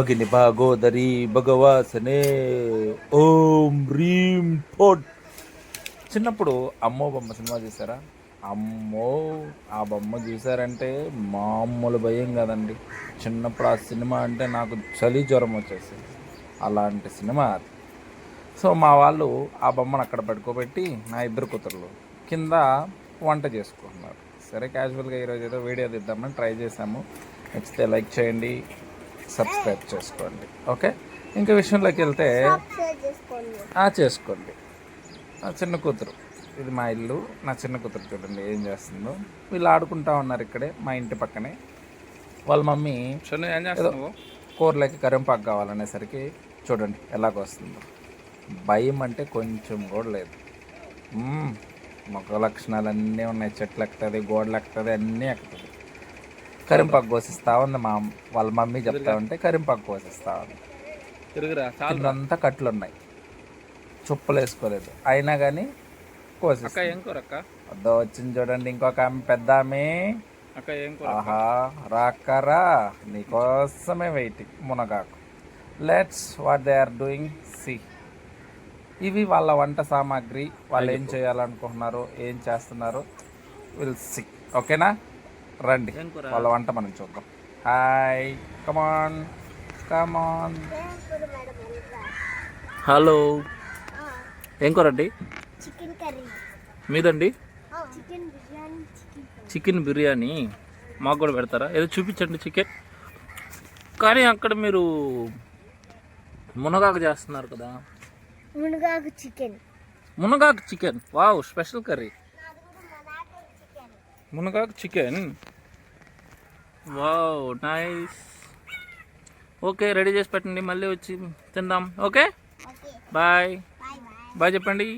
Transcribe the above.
భగిని భాగోదరి భగవాసనే ఓం హ్రీం ఫోట్. చిన్నప్పుడు అమ్మో బొమ్మ సినిమా చూసారా? అమ్మో, ఆ బొమ్మ చూసారంటే మామూలు భయం కదండి. చిన్నప్పుడు ఆ సినిమా అంటే నాకు చలి జ్వరం వచ్చేసింది. అలాంటి సినిమా అది. సో మా వాళ్ళు ఆ బొమ్మను అక్కడ పడుకోబెట్టి నా ఇద్దరు కూతుర్లు కింద వంట చేసుకుంటున్నారు. సరే క్యాజువల్గా ఈరోజు ఏదో వీడియో తీద్దామని ట్రై చేసాము. నచ్చితే లైక్ చేయండి, సబ్స్క్రైబ్ చేసుకోండి. ఓకే, ఇంకా విషయంలోకి వెళ్తే చేసుకోండి. నా చిన్న కూతురు, ఇది మా ఇల్లు. నా చిన్న కూతురు చూడండి ఏం చేస్తుందో. వీళ్ళు ఆడుకుంటా ఉన్నారు ఇక్కడే మా ఇంటి పక్కనే. వాళ్ళ మమ్మీ ఏదో కూరలోకి కరింపాకు కావాలనేసరికి చూడండి ఎలాగొస్తుందో. భయం అంటే కొంచెం కూడా లేదు. మొక్క లక్షణాలు అన్నీ ఉన్నాయి. చెట్లు ఎక్కుతుంది, గోడలు ఎక్కుతుంది, అన్నీ ఎక్కుతుంది. కరింపాకు కోసిస్తా ఉంది వాళ్ళ మమ్మీ చెప్తా ఉంటే కరింపాకు కోసిస్తా ఉంది. కిందంతా కట్లు ఉన్నాయి, చుప్పలు వేసుకోలేదు, అయినా కానీ కోసిస్తా. వద్ద వచ్చింది చూడండి ఇంకొక ఆమె, పెద్ద ఆమె. ఆహా రాక్కరా, నీకోసమే వెయిటింగ్. మునగాకు. Let's what they are doing, see. ఇవి వాళ్ళ వంట సామాగ్రి. వాళ్ళు ఏం చేయాలనుకుంటున్నారు, ఏం చేస్తున్నారు, విల్ సి. ఓకేనా, రండి వాళ్ళ వంట మనం చూద్దాం. హాయ్, కమాన్ కమాన్. హలో, ఏం కూరండి? మీదండి? చికెన్ బిర్యానీ. మాకు కూడా పెడతారా? ఏదో చూపించండి చికెన్. కానీ అక్కడ మీరు మునగాకు చేస్తున్నారు కదా. మునగాకు చికెన్, వావ్, స్పెషల్ కర్రీ. మునగాకు chicken, wow, nice. Okay, ready చేసి పెట్టండి, మళ్ళీ వచ్చి తిందాం. ఓకే, బాయ్ బాయ్ చెప్పండి.